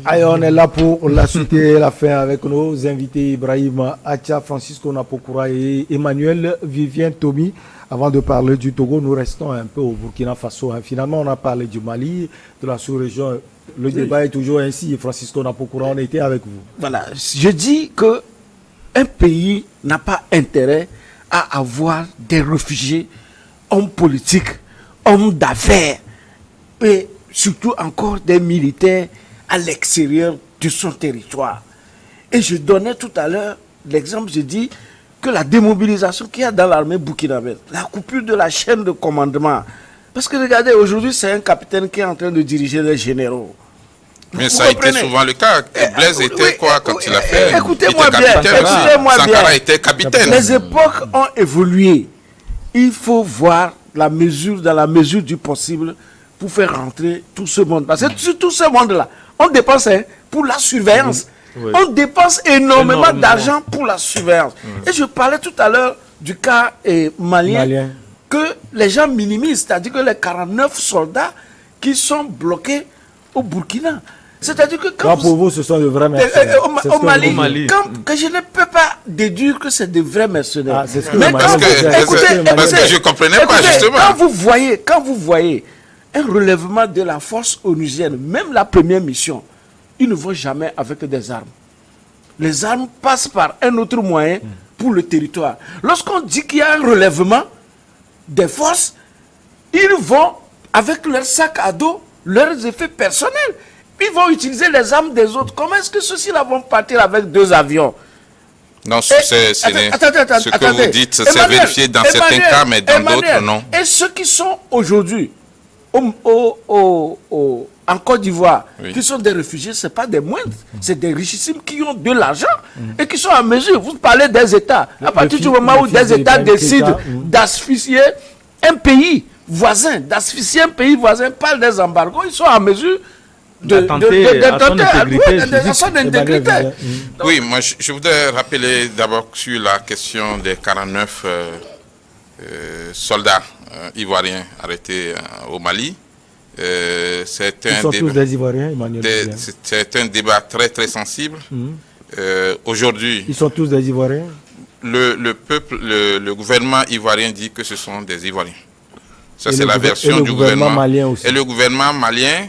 Allez, on est là pour la suite et la fin avec nos invités Ibrahim Acha, Francisco Napokura et Emmanuel Vivien Tomi. Avant de parler du Togo, nous restons un peu au Burkina Faso. Finalement, on a parlé du Mali, de la sous-région. Le débat est toujours ainsi. Francisco Napokura, on était avec vous. Voilà. Je dis que un pays n'a pas intérêt à avoir des réfugiés, hommes politiques, hommes d'affaires et surtout encore des militaires à l'extérieur de son territoire. Et je donnais tout à l'heure l'exemple, je dis que la démobilisation qu'il y a dans l'armée burkinabé, la coupure de la chaîne de commandement, parce que regardez, aujourd'hui c'est un capitaine qui est en train de diriger les généraux. Mais ça a été souvent le cas. Blaise était quoi quand il a fait? Écoutez-moi bien. Sankara était capitaine. Les époques ont évolué. Il faut voir la mesure, dans la mesure du possible, pour faire rentrer tout ce monde. Parce que sur tout ce monde-là, on dépense pour la surveillance. Oui. On dépense énormément d'argent pour la surveillance. Et je parlais tout à l'heure du cas malien, que les gens minimisent. C'est-à-dire que les 49 soldats qui sont bloqués au Burkina. C'est-à-dire que quand pour vous, ce sont de vrais mercenaires. Au Mali. Que je ne peux pas déduire que c'est de vrais mercenaires. Mais parce que je ne comprenais pas, justement. Quand vous voyez un relèvement de la force onusienne, même la première mission, ils ne vont jamais avec des armes. Les armes passent par un autre moyen pour le territoire. Lorsqu'on dit qu'il y a un relèvement des forces, ils vont avec leur sac à dos, leurs effets personnels. Ils vont utiliser les armes des autres. Comment est-ce que ceux-ci-là vont partir avec 2 avions? Non, ce que vous dites, c'est vérifié dans certains cas, mais dans d'autres, non. Et ceux qui sont aujourd'hui en Côte d'Ivoire, qui sont des réfugiés, ce n'est pas des moindres. C'est des richissimes qui ont de l'argent et qui sont en mesure. Vous parlez des États. À partir du moment où des États décident d'asphyxier un pays voisin, par des embargos, ils sont en mesure d'attenter à son intégrité. Oui, moi je voudrais rappeler d'abord sur la question des 49 soldats ivoiriens arrêtés au Mali. Ils sont tous des Ivoiriens, Emmanuel. C'est un débat très très sensible. Aujourd'hui, ils sont tous des Ivoiriens. Le peuple, le gouvernement ivoirien dit que ce sont des Ivoiriens. Ça, c'est la version du gouvernement malien aussi. Et le gouvernement malien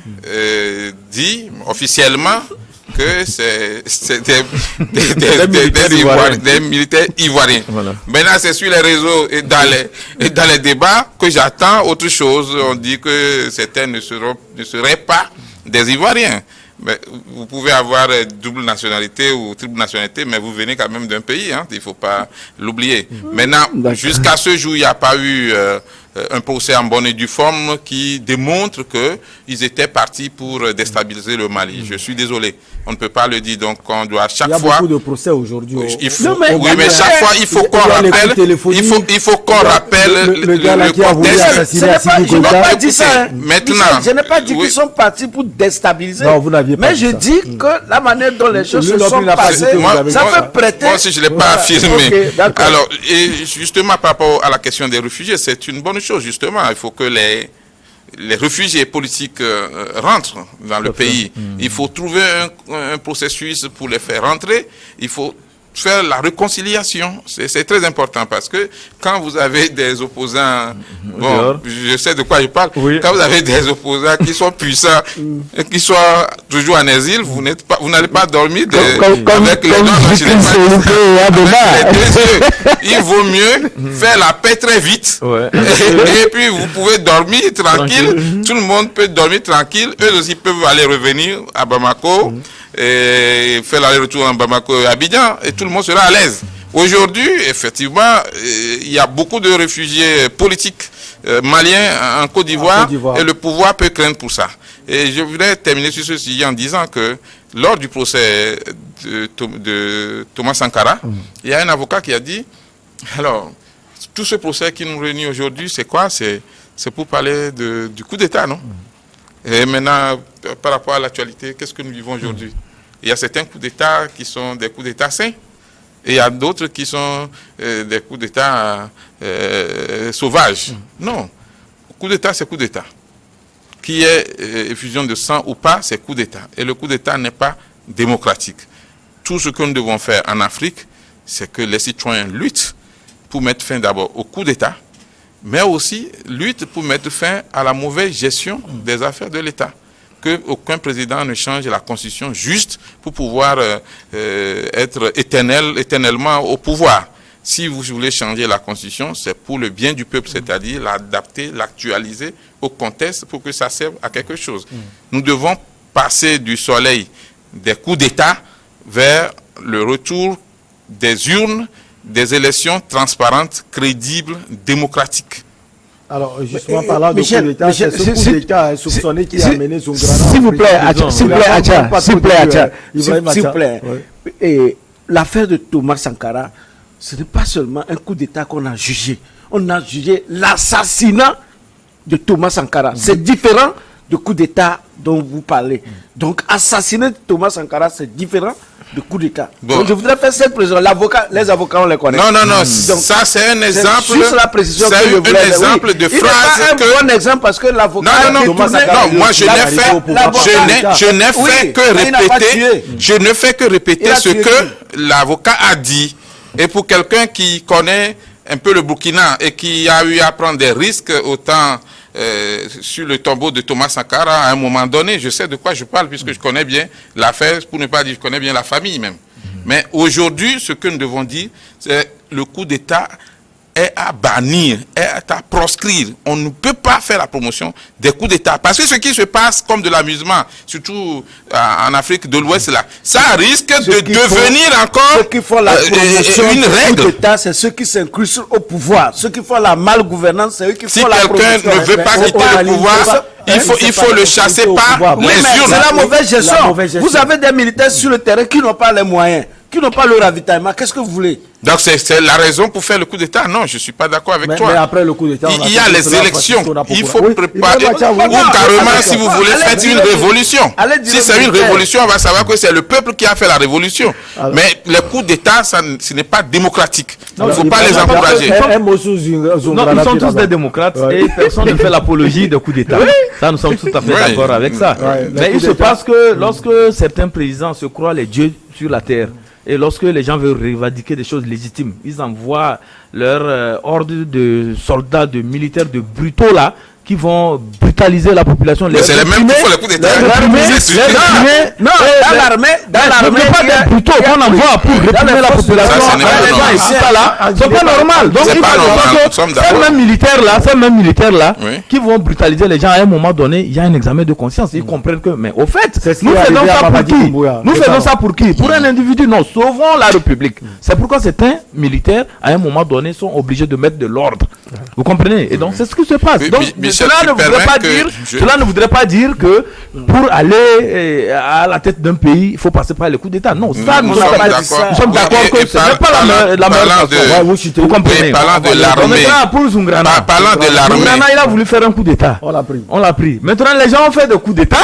dit officiellement que c'est des militaires ivoiriens. Voilà. Maintenant, c'est sur les réseaux et dans les débats que j'attends autre chose. On dit que certains ne seraient pas des Ivoiriens. Mais vous pouvez avoir double nationalité ou triple nationalité, mais vous venez quand même d'un pays, hein, il ne faut pas l'oublier. Maintenant, jusqu'à ce jour, il n'y a pas eu un procès en bonne et due forme qui démontre qu'ils étaient partis pour déstabiliser le Mali. Je suis désolé, on ne peut pas le dire, donc on doit chaque fois... Il y a beaucoup de procès aujourd'hui. Mais chaque fois, il faut qu'on rappelle, il faut qu'on rappelle le contexte. Je n'ai pas dit ça. Maintenant, je n'ai pas dit qu'ils sont partis pour déstabiliser. Non, vous n'aviez pas mais je dis que la manière dont les choses se sont passées, ça peut prêter... Moi aussi, je ne l'ai pas affirmé. Alors, et justement, par rapport à la question des réfugiés, c'est une bonne chose, justement. Il faut que les réfugiés politiques rentrent dans le pays. Il faut trouver un processus pour les faire rentrer. Il faut faire la réconciliation. C'est très important parce que quand vous avez des opposants, bon, je sais de quoi je parle, quand vous avez des opposants qui sont puissants, et qui sont toujours en exil, vous n'allez pas dormir avec les deux. Il vaut mieux faire la paix très vite et puis vous pouvez dormir tranquille. Tout le monde peut dormir tranquille. Eux aussi peuvent aller revenir à Bamako et faire l'aller-retour en Bamako et Abidjan et tout le monde sera à l'aise. Aujourd'hui, effectivement, il y a beaucoup de réfugiés politiques maliens en Côte d'Ivoire et le pouvoir peut craindre pour ça. Et je voudrais terminer sur ce sujet en disant que lors du procès de Thomas Sankara, il y a un avocat qui a dit, alors, tout ce procès qui nous réunit aujourd'hui, c'est quoi? C'est pour parler du coup d'État, non? Et maintenant, par rapport à l'actualité, qu'est-ce que nous vivons aujourd'hui? Il y a certains coups d'État qui sont des coups d'État sains, et il y a d'autres qui sont des coups d'État sauvages. Non, coup d'État, c'est coup d'État. qu'il y ait effusion de sang ou pas, c'est coup d'État. Et le coup d'État n'est pas démocratique. Tout ce que nous devons faire en Afrique, c'est que les citoyens luttent pour mettre fin d'abord au coup d'État, mais aussi luttent pour mettre fin à la mauvaise gestion des affaires de l'État. Qu'aucun président ne change la constitution juste pour pouvoir être éternellement au pouvoir. Si vous voulez changer la constitution, c'est pour le bien du peuple, c'est-à-dire l'adapter, l'actualiser au contexte pour que ça serve à quelque chose. Nous devons passer du soleil des coups d'État vers le retour des urnes, des élections transparentes, crédibles, démocratiques. Alors, justement, parlant de coup d'État, c'est ce coup d'État soupçonné qui a amené Zongrana. S'il vous plaît, Acha, s'il vous plaît. Et l'affaire de Thomas Sankara, ce n'est pas seulement un coup d'État qu'on a jugé. On a jugé l'assassinat de Thomas Sankara. C'est différent du coup d'État dont vous parlez. Donc, assassiner Thomas Sankara, c'est différent de coup d'État. Bon. Donc, je voudrais faire cette précision. Les avocats, on les connaît. Non. Donc, Ça, c'est un exemple. Juste la précision c'est que je voulais. un exemple de phrase que... que... un bon exemple parce que l'avocat... Non, moi, je ne fais que répéter ce que l'avocat a dit. Et pour quelqu'un qui connaît un peu le Burkina et qui a eu à prendre des risques autant sur le tombeau de Thomas Sankara à un moment donné, je sais de quoi je parle puisque je connais bien l'affaire, pour ne pas dire je connais bien la famille même. Mais aujourd'hui, ce que nous devons dire, c'est le coup d'État est à bannir, est à proscrire. On ne peut pas faire la promotion des coups d'État. Parce que ce qui se passe comme de l'amusement, surtout en Afrique de l'Ouest, là, ça risque de devenir encore ceux qui font la promotion une règle. Coup d'État, c'est ceux qui s'incrustent au pouvoir. Ceux qui font la malgouvernance, c'est eux qui font la promotion. Si quelqu'un ne veut pas quitter le pouvoir, il faut le chasser par les urnes. C'est la mauvaise gestion. Vous avez des militaires sur le terrain qui n'ont pas les moyens, qui n'ont pas le ravitaillement. Qu'est-ce que vous voulez? Donc c'est la raison pour faire le coup d'État. Non, je ne suis pas d'accord avec toi. Mais après le coup d'État, il y a les élections. Il faut préparer. Ou carrément, si vous voulez, faites une révolution. Si c'est une révolution, on va savoir que c'est le peuple qui a fait la révolution. Mais les coups d'État, ce n'est pas démocratique. Il ne faut pas les encourager. Non, nous sommes tous des démocrates et personne ne fait l'apologie de coups d'État. Ça, nous sommes tout à fait d'accord avec ça. Mais il se passe que lorsque certains présidents se croient les dieux sur la terre, et lorsque les gens veulent revendiquer des choses légitimes, ils envoient leur ordre de soldats, de militaires, de brutaux là, qui vont brutaliser la population. Mais c'est les mêmes qui font les coups d'État. Non, dans l'armée, pas des brutaux qu'on envoie pour réprimer la population. C'est pas normal. Donc il faut que ces mêmes militaires là, qui vont brutaliser les gens à un moment donné, il y a un examen de conscience. Ils comprennent que, mais au fait, nous faisons ça pour qui? Nous faisons ça pour qui? Pour un individu? Non, sauvons la République. C'est pourquoi certains militaires, à un moment donné, sont obligés de mettre de l'ordre. Vous comprenez? Et donc c'est ce qui se passe. Donc cela ne voudrait pas dire que pour aller à la tête d'un pays, il faut passer par les coups d'État. Non, ça, nous sommes d'accord que ce n'est pas la meilleure façon. Vous comprenez? Parlant de l'armée. Pour Zongrana. Parlant de l'armée. Zongrana, il a voulu faire un coup d'État. On l'a pris. Maintenant, les gens ont fait des coups d'État.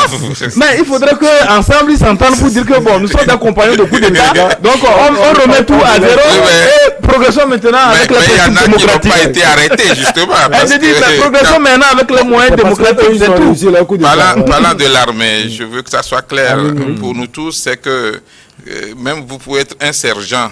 Mais il faudrait qu'ensemble, ils s'entendent pour dire que bon, nous sommes des compagnons de coups d'État. Donc, on remet tout à zéro et progressons maintenant avec les principes démocratiques. Mais il y en a qui n'ont pas été arrêtés, justement. Je dis, mais progressons maintenant avec les moyens démocratiques. Parlant de l'armée, je veux que ça soit clair pour nous tous, c'est que même vous pouvez être un sergent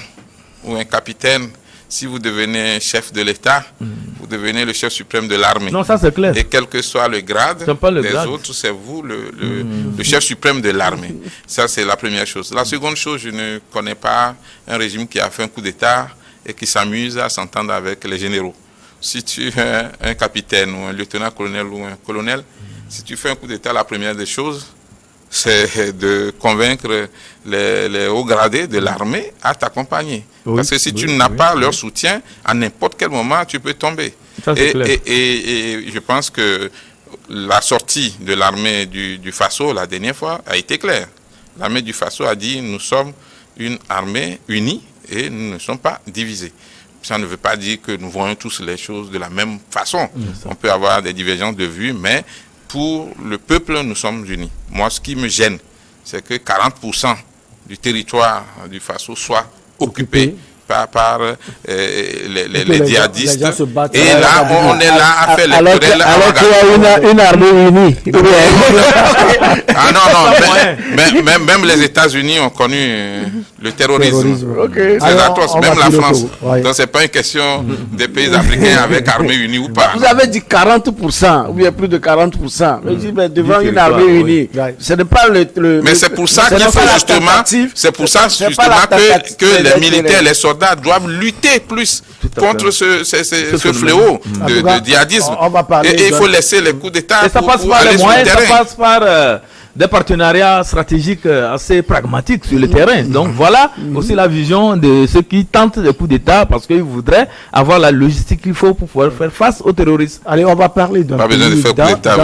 ou un capitaine, si vous devenez chef de l'État, vous devenez le chef suprême de l'armée. Non, ça c'est clair. Et quel que soit le grade des autres, c'est vous le chef suprême de l'armée. Ça, c'est la première chose. La seconde chose, je ne connais pas un régime qui a fait un coup d'État et qui s'amuse à s'entendre avec les généraux. Si tu es un capitaine ou un lieutenant-colonel ou un colonel, si tu fais un coup d'État, la première des choses, c'est de convaincre les hauts gradés de l'armée à t'accompagner. Parce que si tu n'as pas leur soutien, à n'importe quel moment, tu peux tomber. Et je pense que la sortie de l'armée du Faso, la dernière fois, a été claire. L'armée du Faso a dit, nous sommes une armée unie et nous ne sommes pas divisés. Ça ne veut pas dire que nous voyons tous les choses de la même façon. On peut avoir des divergences de vues, mais pour le peuple, nous sommes unis. Moi, ce qui me gêne, c'est que 40% du territoire du Faso soit occupé par les djihadistes. Et là, on est là à faire les querelles. Alors qu'il y a une armée unie. Ah non, même les États-Unis ont connu le terrorisme. Okay. C'est atroce, même la France. Donc c'est pas une question des pays africains avec armée unie ou pas. Vous avez dit 40%, ou bien plus de 40%. Je dis, mais devant une armée unie, ce n'est pas le mais c'est pour ça qu'il faut justement, que les militaires, les soldats doivent lutter plus contre ce fléau de djihadisme. Et il faut laisser les coups d'État pour aller sur le terrain. Ça passe par des partenariats stratégiques assez pragmatiques sur le terrain. Donc voilà aussi la vision de ceux qui tentent des coups d'État parce qu'ils voudraient avoir la logistique qu'il faut pour pouvoir faire face aux terroristes. Allez, on va parler d'un pays dans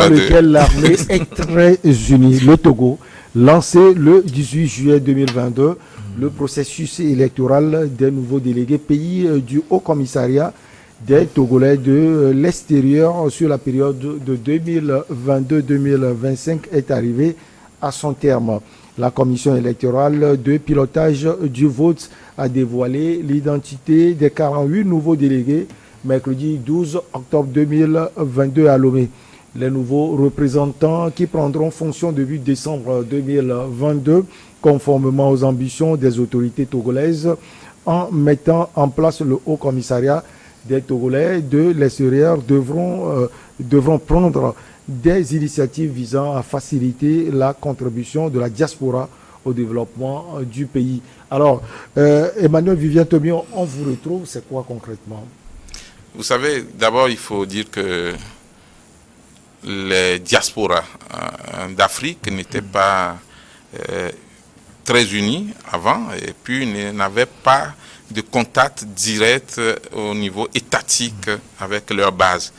lequel l'armée est très unie, le Togo, lancé le 18 juillet 2022. Le processus électoral des nouveaux délégués pays du Haut Commissariat des Togolais de l'extérieur sur la période de 2022-2025 est arrivé à son terme. La commission électorale de pilotage du vote a dévoilé l'identité des 48 nouveaux délégués mercredi 12 octobre 2022 à Lomé. Les nouveaux représentants qui prendront fonction début décembre 2022 conformément aux ambitions des autorités togolaises en mettant en place le Haut Commissariat des Togolais de l'extérieur devront prendre des initiatives visant à faciliter la contribution de la diaspora au développement du pays. Alors, Emmanuel Vivien Tomi, on vous retrouve, c'est quoi concrètement? Vous savez, d'abord, il faut dire que les diasporas d'Afrique n'étaient pas très unis avant et puis n'avaient pas de contact direct au niveau étatique avec leur base.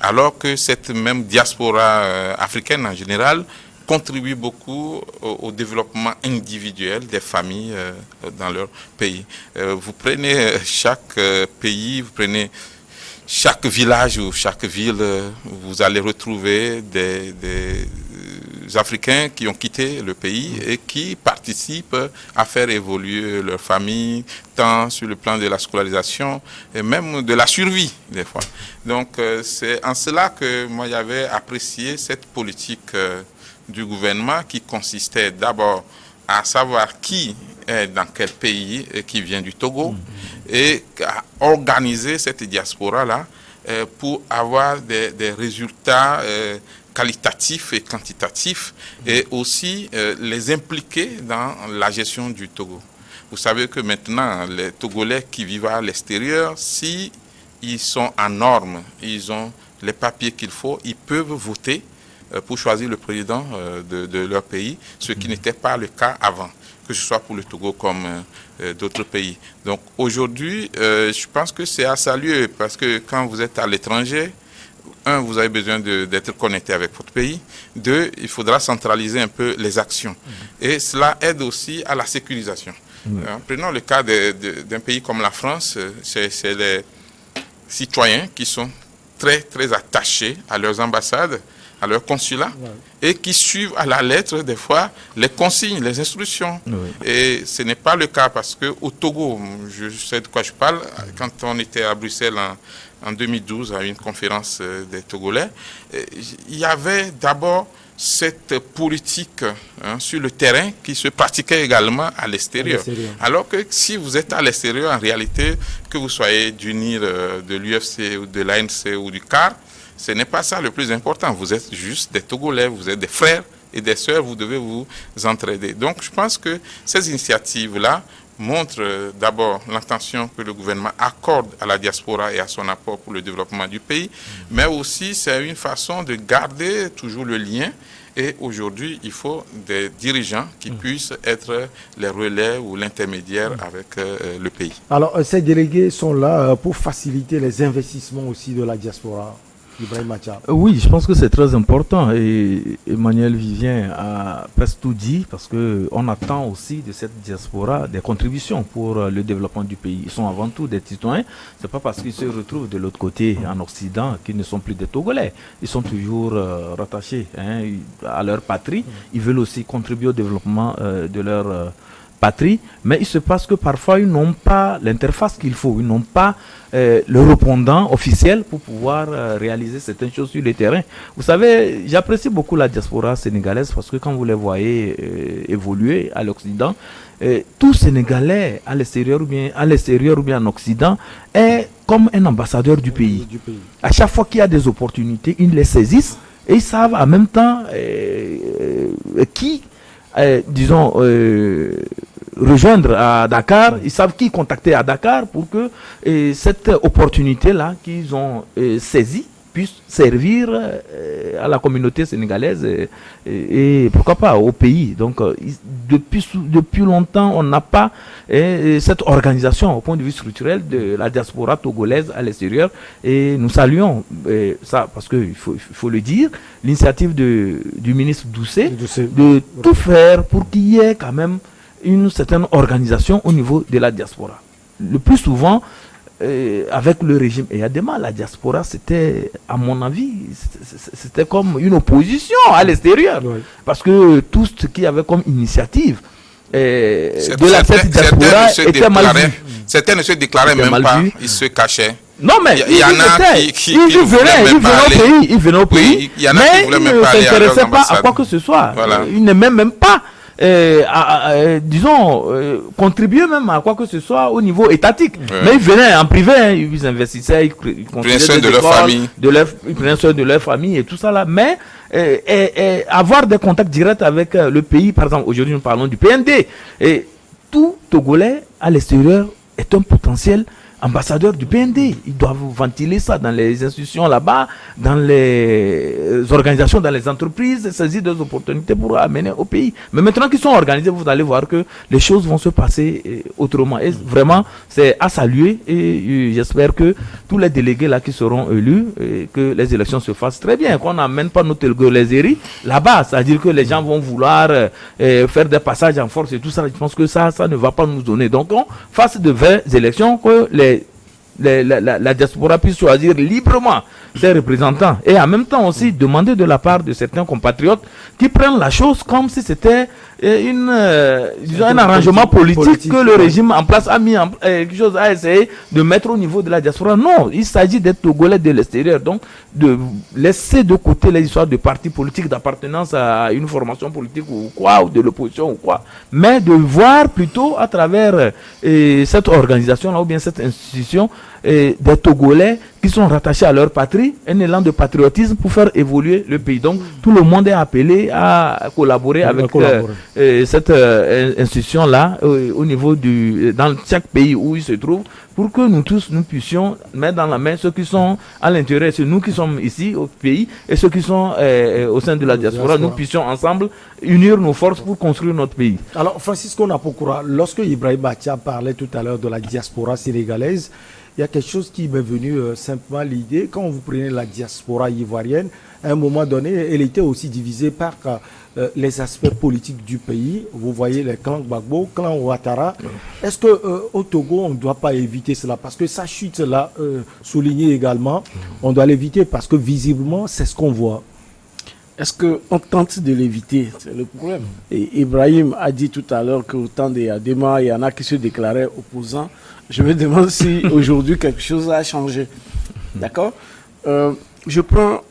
Alors que cette même diaspora africaine en général contribue beaucoup au développement individuel des familles dans leur pays. Vous prenez chaque pays, vous prenez chaque village ou chaque ville, vous allez retrouver des Africains qui ont quitté le pays et qui participent à faire évoluer leur famille, tant sur le plan de la scolarisation et même de la survie des fois. Donc c'est en cela que moi j'avais apprécié cette politique du gouvernement qui consistait d'abord à savoir qui est dans quel pays et qui vient du Togo et à organiser cette diaspora-là pour avoir des résultats qualitatifs et quantitatifs et aussi les impliquer dans la gestion du Togo. Vous savez que maintenant, les Togolais qui vivent à l'extérieur, si ils sont en norme, ils ont les papiers qu'il faut, ils peuvent voter pour choisir le président de leur pays, ce qui n'était pas le cas avant, que ce soit pour le Togo comme d'autres pays. Donc aujourd'hui, je pense que c'est à saluer parce que quand vous êtes à l'étranger, un, vous avez besoin d'être connecté avec votre pays. Deux, il faudra centraliser un peu les actions. Et cela aide aussi à la sécurisation. Prenons le cas d'un pays comme la France, c'est les citoyens qui sont très, très attachés à leurs ambassades, à leur consulat, et qui suivent à la lettre, des fois, les consignes, les instructions. Et ce n'est pas le cas parce qu'au Togo, je sais de quoi je parle, quand on était à Bruxelles en 2012 à une conférence des Togolais, il y avait d'abord cette politique sur le terrain qui se pratiquait également à l'extérieur. Alors que si vous êtes à l'extérieur, en réalité, que vous soyez du NIR, de l'UFC ou de l'ANC ou du CAR, ce n'est pas ça le plus important. Vous êtes juste des Togolais, vous êtes des frères et des sœurs, vous devez vous entraider. Donc je pense que ces initiatives-là montrent d'abord l'intention que le gouvernement accorde à la diaspora et à son apport pour le développement du pays, mais aussi c'est une façon de garder toujours le lien. Et aujourd'hui, il faut des dirigeants qui puissent être les relais ou l'intermédiaire avec le pays. Alors, ces délégués sont là pour faciliter les investissements aussi de la diaspora. Ibrahim Acha. Oui, je pense que c'est très important et Emmanuel Vivien a presque tout dit parce qu'on attend aussi de cette diaspora des contributions pour le développement du pays. Ils sont avant tout des citoyens, c'est pas parce qu'ils se retrouvent de l'autre côté en Occident qu'ils ne sont plus des Togolais. Ils sont toujours rattachés à leur patrie, ils veulent aussi contribuer au développement de patrie, mais il se passe que parfois ils n'ont pas l'interface qu'il faut, ils n'ont pas le répondant officiel pour pouvoir réaliser certaines choses sur le terrain. Vous savez, j'apprécie beaucoup la diaspora sénégalaise parce que quand vous les voyez évoluer à l'Occident, tout Sénégalais à l'extérieur ou bien en Occident est comme un ambassadeur du pays. À chaque fois qu'il y a des opportunités, ils les saisissent et ils savent en même temps qui, disons, rejoindre à Dakar, ils savent qui contacter à Dakar pour que cette opportunité-là qu'ils ont saisie puisse servir à la communauté sénégalaise et pourquoi pas au pays. Donc depuis longtemps, on n'a pas cette organisation au point de vue structurel de la diaspora togolaise à l'extérieur et nous saluons ça parce qu'il faut le dire, l'initiative du ministre Doucet de tout faire pour qu'il y ait quand même une certaine organisation au niveau de la diaspora. Le plus souvent, avec le régime Eyadema, la diaspora, c'était, à mon avis, c'était comme une opposition à l'extérieur. Oui. Parce que tout ce qu'il y avait comme initiative de cette diaspora était mal vu. Certains ne se déclaraient même pas, ils se cachaient. Non, mais il y en a qui venaient au pays, il y en a qui voulaient même ne s'intéressaient pas à quoi que ce soit. Voilà. Ils n'aimaient même pas disons, contribuer même à quoi que ce soit au niveau étatique. Ouais. Mais ils venaient en privé, hein, ils investissaient, ils prenaient soin de leur famille. Ils prenaient soin de leur famille et tout ça là. Mais avoir des contacts directs avec le pays, par exemple, aujourd'hui nous parlons du PND. Et tout Togolais à l'extérieur est un potentiel ambassadeur du PND. Ils doivent ventiler ça dans les institutions là-bas, dans les organisations, dans les entreprises, saisir des opportunités pour amener au pays. Mais maintenant qu'ils sont organisés, vous allez voir que les choses vont se passer autrement. Et vraiment, c'est à saluer et j'espère que tous les délégués là qui seront élus, que les élections se fassent très bien, qu'on n'amène pas nos Togolaiseries là-bas. C'est-à-dire que les gens vont vouloir faire des passages en force et tout ça. Je pense que ça ne va pas nous donner. Donc, on fasse de vraies élections, que la diaspora puisse choisir librement ses représentants et en même temps aussi demander de la part de certains compatriotes qui prennent la chose comme si c'était un arrangement politique que le régime en place a mis quelque chose à essayer de mettre au niveau de la diaspora. Non, il s'agit d'être Togolais de l'extérieur, donc de laisser de côté les histoires de partis politiques, d'appartenance à une formation politique ou quoi, ou de l'opposition ou quoi, mais de voir plutôt à travers cette organisation-là ou bien cette institution des Togolais qui sont rattachés à leur patrie, un élan de patriotisme pour faire évoluer le pays. Donc tout le monde est appelé à collaborer avec cette institution-là au niveau dans chaque pays où il se trouve, pour que nous tous, nous puissions mettre dans la main ceux qui sont à l'intérieur, c'est nous qui sommes ici au pays, et ceux qui sont au sein de la diaspora, nous puissions ensemble unir nos forces pour construire notre pays. Alors Francisco Napokura, lorsque Ibrahim Atia parlait tout à l'heure de la diaspora sénégalaise, il y a quelque chose qui m'est venu simplement l'idée. Quand vous prenez la diaspora ivoirienne, à un moment donné, elle était aussi divisée par les aspects politiques du pays. Vous voyez les clans Gbagbo, clan Ouattara. Est-ce qu'au Togo, on ne doit pas éviter cela? Parce que sa chute là, soulignée également, on doit l'éviter parce que visiblement, c'est ce qu'on voit. Est-ce qu'on tente de l'éviter? C'est le problème. Et Ibrahim a dit tout à l'heure qu'au temps des Adema, il y en a qui se déclaraient opposants. Je me demande si aujourd'hui quelque chose a changé. D'accord? Je prends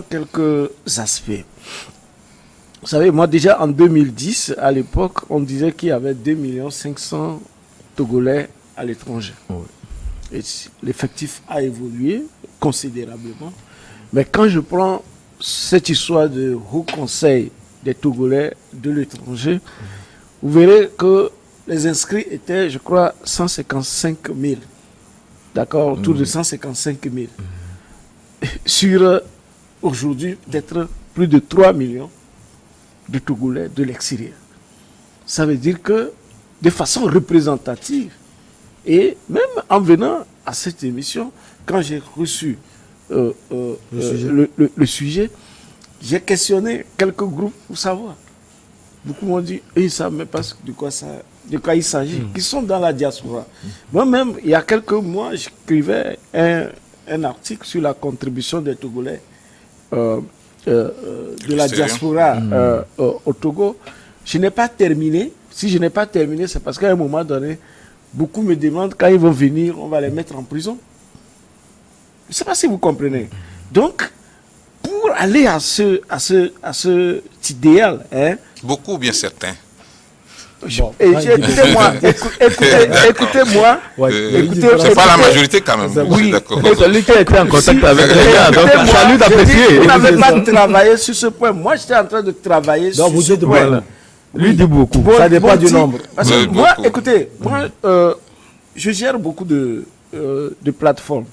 quelques aspects. Vous savez, moi déjà en 2010, à l'époque, on disait qu'il y avait 2 500 000 Togolais à l'étranger. Oui. Et l'effectif a évolué considérablement. Mais quand je prends cette histoire de Haut Conseil des Togolais de l'étranger, vous verrez que les inscrits étaient, je crois, 155 000. D'accord, autour de 155 000. Sur, aujourd'hui, peut-être plus de 3 millions de Togolais de l'extérieur. Ça veut dire que, de façon représentative, et même en venant à cette émission, quand j'ai reçu le sujet, j'ai questionné quelques groupes pour savoir. Beaucoup m'ont dit, ils ne savent même pas de quoi il s'agit, qui sont dans la diaspora. Moi-même, il y a quelques mois, j'écrivais un article sur la contribution des Togolais de la diaspora au Togo. Je n'ai pas terminé si je n'ai pas terminé, c'est parce qu'à un moment donné, beaucoup me demandent quand ils vont venir, on va les mettre en prison. Je ne sais pas si vous comprenez. Donc, pour aller à cet idéal, hein, beaucoup ou bien certains. Écoutez-moi, écoutez-moi. C'est pas la majorité quand même. Oui, celui qui a été en contact avec les gens, donc salut d'apprécier. Vous n'avez pas travaillé sur ce point. Moi, j'étais en train de travailler sur ce point. Voilà. Lui dit beaucoup. Ça dépend du nombre. Parce que moi, écoutez, moi, je gère beaucoup de plateformes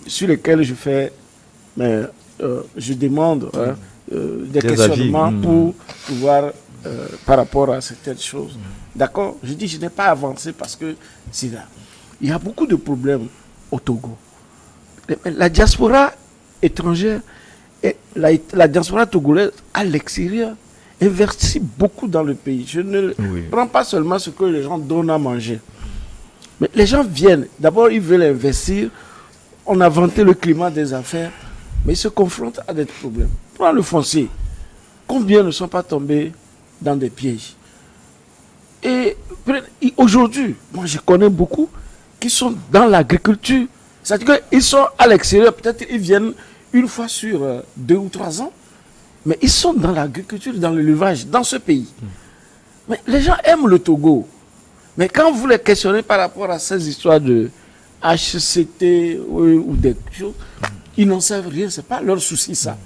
sur lesquelles je fais, je demande des questionnements pour pouvoir, par rapport à certaines choses. D'accord? Je dis, je n'ai pas avancé parce que c'est là. Il y a beaucoup de problèmes au Togo. La diaspora étrangère, la diaspora togolaise à l'extérieur, investit beaucoup dans le pays. Je ne prends pas seulement ce que les gens donnent à manger. Mais les gens viennent. D'abord, ils veulent investir. On a vanté le climat des affaires, mais ils se confrontent à des problèmes. Prends le foncier. Combien ne sont pas tombés dans des pièges? Et aujourd'hui, moi je connais beaucoup qui sont dans l'agriculture. C'est-à-dire qu'ils sont à l'extérieur, peut-être ils viennent une fois sur 2 ou 3 ans, mais ils sont dans l'agriculture, dans l'élevage, dans ce pays. Mais les gens aiment le Togo. Mais quand vous les questionnez par rapport à ces histoires de HCT ou des choses, ils n'en savent rien, ce n'est pas leur souci ça.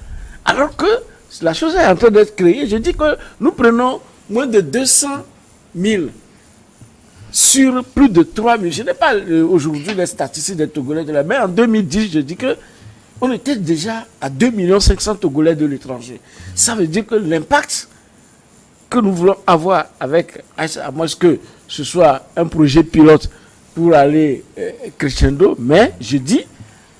Alors que la chose est en train d'être créée. Je dis que nous prenons moins de 200 000 sur plus de 3 000. Je n'ai pas aujourd'hui les statistiques des Togolais de la mer. En 2010, je dis que on était déjà à 2 500 000 Togolais de l'étranger. Ça veut dire que l'impact que nous voulons avoir avec, à moins que ce soit un projet pilote pour aller crescendo, mais je dis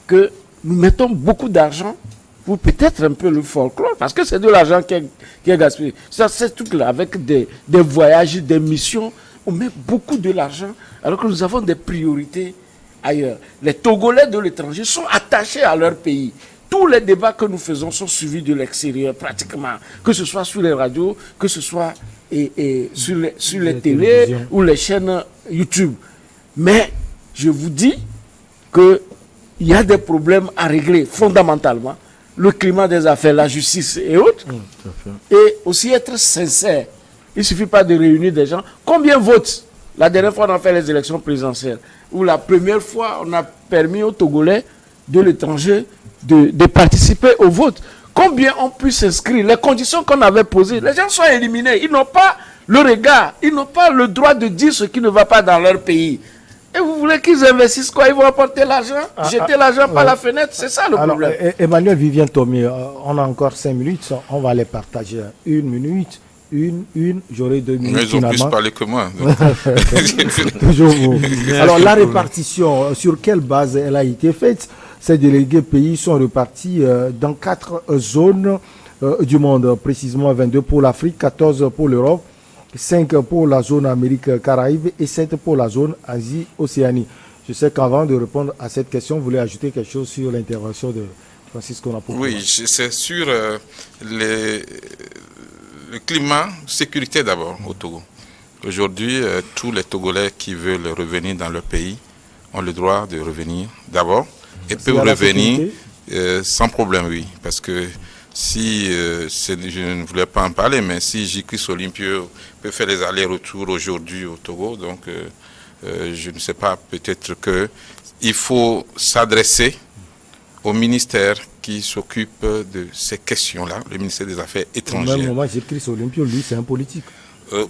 que nous mettons beaucoup d'argent pour peut-être un peu le folklore, parce que c'est de l'argent qui est gaspillé. Ça, c'est tout là, avec des voyages, des missions, on met beaucoup de l'argent, alors que nous avons des priorités ailleurs. Les Togolais de l'étranger sont attachés à leur pays. Tous les débats que nous faisons sont suivis de l'extérieur, pratiquement. Que ce soit sur les radios, que ce soit sur les télés ou les chaînes YouTube. Mais je vous dis qu'il y a des problèmes à régler fondamentalement. Le climat des affaires, la justice et autres. Et aussi être sincère. Il ne suffit pas de réunir des gens. Combien votent? La dernière fois, on a fait les élections présidentielles. Où la première fois, on a permis aux Togolais de l'étranger de participer au vote. Combien ont pu s'inscrire? Les conditions qu'on avait posées, les gens sont éliminés. Ils n'ont pas le regard. Ils n'ont pas le droit de dire ce qui ne va pas dans leur pays. Et vous voulez qu'ils investissent quoi? Ils vont apporter l'argent, jeter l'argent par la fenêtre. C'est ça le problème. Emmanuel Vivien Thomi, on a encore 5 minutes. On va les partager. 1 minute. J'aurai 2 minutes. Mais ils ont plus parlé que moi. Toujours vous. Alors la répartition, sur quelle base elle a été faite? Ces délégués pays sont repartis dans 4 zones du monde, précisément 22 pour l'Afrique, 14 pour l'Europe, 5 pour la zone Amérique-Caraïbes et 7 pour la zone Asie-Océanie. Je sais qu'avant de répondre à cette question, vous voulez ajouter quelque chose sur l'intervention de Francisco Napokura. Oui, c'est sur le climat, sécurité d'abord au Togo. Aujourd'hui, tous les Togolais qui veulent revenir dans leur pays ont le droit de revenir d'abord et peuvent revenir sans problème, oui. Parce que si, je ne voulais pas en parler, mais si J-Chris Olympio peut faire les allers-retours aujourd'hui au Togo, donc je ne sais pas, peut-être qu'il faut s'adresser au ministère qui s'occupe de ces questions-là, le ministère des Affaires étrangères. Au même moment, J-Chris Olympio, lui, c'est un politique.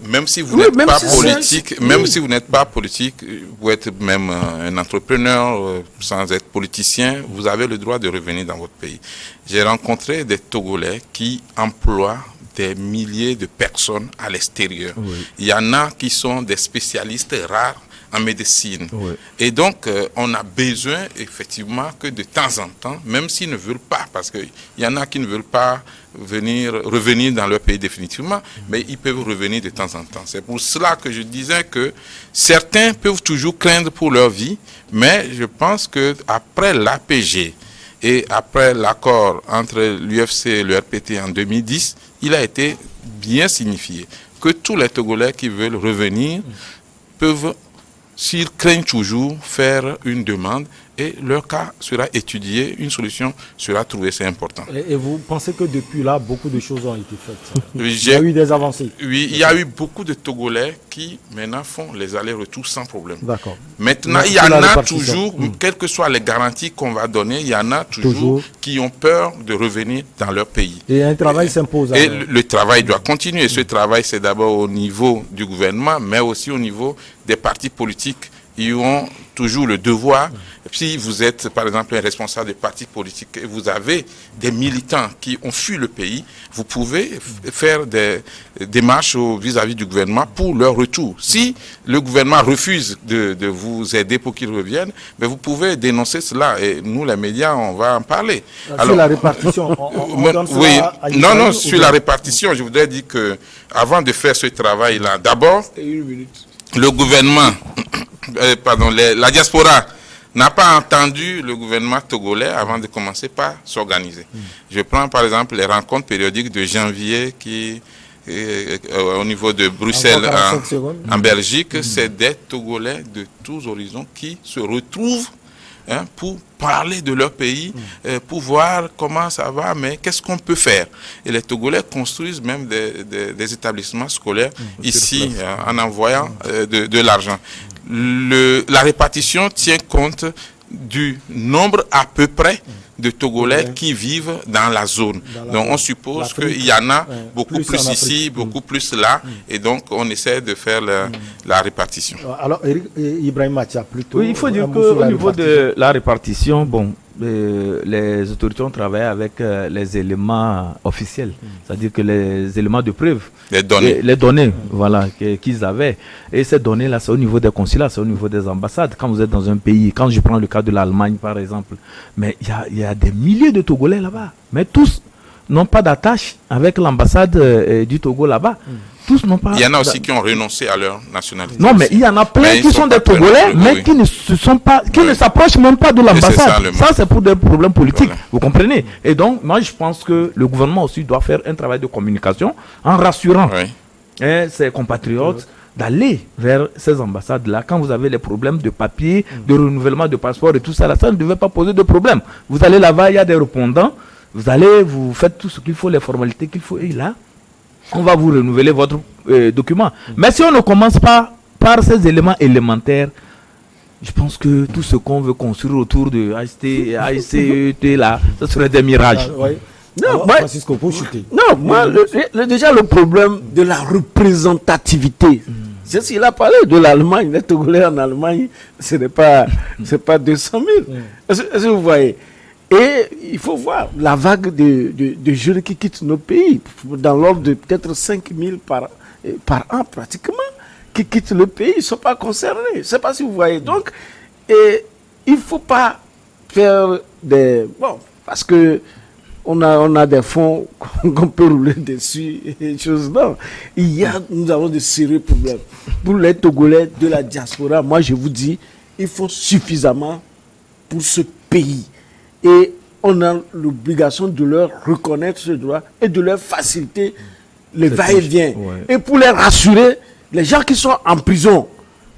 Même si vous n'êtes pas politique, si vous n'êtes pas politique, vous êtes même un entrepreneur sans être politicien, vous avez le droit de revenir dans votre pays. J'ai rencontré des Togolais qui emploient des milliers de personnes à l'extérieur. Oui. Il y en a qui sont des spécialistes rares en médecine. Oui. Et donc, on a besoin effectivement que de temps en temps, même s'ils ne veulent pas, parce qu'il y en a qui ne veulent pas revenir dans leur pays définitivement, mais ils peuvent revenir de temps en temps. C'est pour cela que je disais que certains peuvent toujours craindre pour leur vie, mais je pense qu'après l'APG et après l'accord entre l'UFC et le RPT en 2010, il a été bien signifié que tous les Togolais qui veulent revenir peuvent, s'ils craignent toujours, faire une demande et leur cas sera étudié, une solution sera trouvée, c'est important. Et vous pensez que depuis là, beaucoup de choses ont été faites? Il y a eu des avancées? Oui, il y a eu beaucoup de Togolais qui maintenant font les allers-retours sans problème. D'accord. Maintenant, il y en a toujours, quelles que soient les garanties qu'on va donner, il y en a toujours qui ont peur de revenir dans leur pays. Et un travail s'impose. Et le travail doit continuer. Ce travail, c'est d'abord au niveau du gouvernement, mais aussi au niveau des partis politiques. Ils ont toujours le devoir. Si vous êtes, par exemple, un responsable de parti politique et vous avez des militants qui ont fui le pays, vous pouvez faire des démarches vis-à-vis du gouvernement pour leur retour. Si le gouvernement refuse de vous aider pour qu'ils reviennent, mais vous pouvez dénoncer cela. Et nous, les médias, on va en parler. Sur la répartition, sur la répartition, je voudrais dire que avant de faire ce travail-là, d'abord, le gouvernement... la diaspora n'a pas entendu le gouvernement togolais avant de commencer par s'organiser. Je prends par exemple les rencontres périodiques de janvier qui, au niveau de Bruxelles, en Belgique, c'est des Togolais de tous horizons qui se retrouvent pour parler de leur pays, pour voir comment ça va, mais qu'est-ce qu'on peut faire. Et les Togolais construisent même des établissements scolaires ici, en envoyant de l'argent. La répartition tient compte du nombre à peu près de Togolais qui vivent dans la zone. Donc on suppose qu'il y en a beaucoup plus ici, beaucoup plus là, et donc on essaie de faire la répartition. Alors Ibrahim Atia, plutôt... Oui, il faut dire qu'au niveau de la répartition, bon, les autorités ont travaillé avec les éléments officiels, c'est-à-dire que les éléments de preuve, les données voilà, qu'ils avaient. Et ces données-là, c'est au niveau des consulats, c'est au niveau des ambassades. Quand vous êtes dans un pays, quand je prends le cas de l'Allemagne par exemple, mais il y a des milliers de Togolais là-bas, mais tous n'ont pas d'attache avec l'ambassade du Togo là-bas. Tous n'ont pas. Il y en a aussi qui ont renoncé à leur nationalité. Non, mais il y en a plein qui sont des Togolais, mais qui ne s'approchent même pas de l'ambassade. Ça, c'est pour des problèmes politiques. Voilà. Vous comprenez? Et donc, moi, je pense que le gouvernement aussi doit faire un travail de communication en rassurant ses compatriotes d'aller vers ces ambassades-là. Quand vous avez les problèmes de papier, de renouvellement de passeport et tout ça, là, ça ne devait pas poser de problème. Vous allez là-bas, il y a des répondants. Vous allez, vous faites tout ce qu'il faut, les formalités qu'il faut, et là, on va vous renouveler votre document. Mais si on ne commence pas par ces éléments élémentaires, je pense que tout ce qu'on veut construire autour de AICET là, ce serait des mirages. Non, Francisco, pour chuter. Non, moi, déjà le problème de la représentativité. C'est s'il a parlé de l'Allemagne, les Togolais en Allemagne, ce n'est pas 200 000. Est-ce que vous voyez? Et il faut voir la vague de jeunes qui quittent nos pays, dans l'ordre de peut-être 5 000 par an pratiquement, qui quittent le pays, ils ne sont pas concernés. Je ne sais pas si vous voyez. Donc, il ne faut pas faire des... Bon, parce que on a des fonds qu'on peut rouler dessus et des choses. Non, nous avons de sérieux problèmes. Pour les Togolais de la diaspora, moi je vous dis, il faut suffisamment pour ce pays. Et on a l'obligation de leur reconnaître ce droit et de leur faciliter le va-et-vient. Et pour les rassurer, les gens qui sont en prison,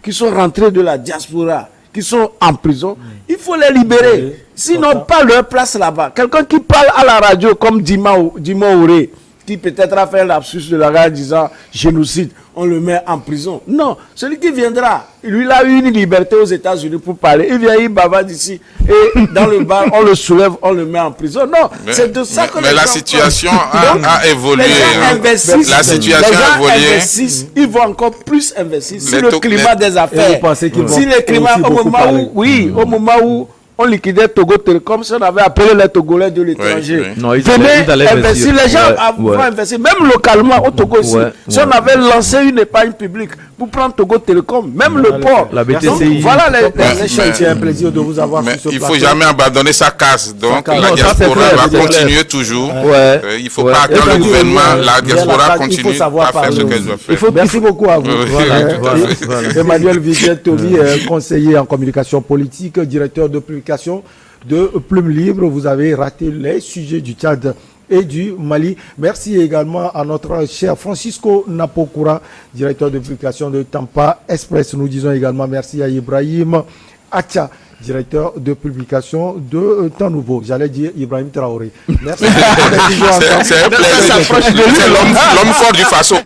qui sont rentrés de la diaspora, qui sont en prison, il faut les libérer. Sinon, pas leur place là-bas. Quelqu'un qui parle à la radio comme Dima Ouré, qui peut-être a fait un lapsus de la radio disant génocide, on le met en prison. Non, celui qui viendra, lui il a eu une liberté aux États-Unis pour parler. Il vient, il bavard d'ici et dans le bar, on le soulève, on le met en prison. Non, c'est de ça que mais la situation a évolué. La situation a évolué. Ils vont encore plus investir sur le climat des affaires. Si le climat, au moment où on liquidait Togo Télécom, si on avait appelé les Togolais de l'étranger. Non, ils allaient investir. Les gens vont investir, même localement au Togo aussi. Si on avait lancé une épargne publique pour prendre Togo Télécom, même le port. La BTCI. Voilà c'est un plaisir de vous avoir sur ce plateau. Il ne faut jamais abandonner sa case. Donc la diaspora va continuer toujours. Il ne faut pas attendre le gouvernement. La diaspora continue à faire ce qu'elle doit faire. Merci beaucoup à vous. Emmanuel Vivier-Tomi, conseiller en communication politique, directeur de publication de Plume Libre. Vous avez raté les sujets du Tchad et du Mali. Merci également à notre cher Francisco Napokura, directeur de publication de Tampa Express. Nous disons également merci à Ibrahim Acha, directeur de publication de Temps Nouveau. J'allais dire Ibrahim Traoré. Merci. C'est l'homme fort du Faso.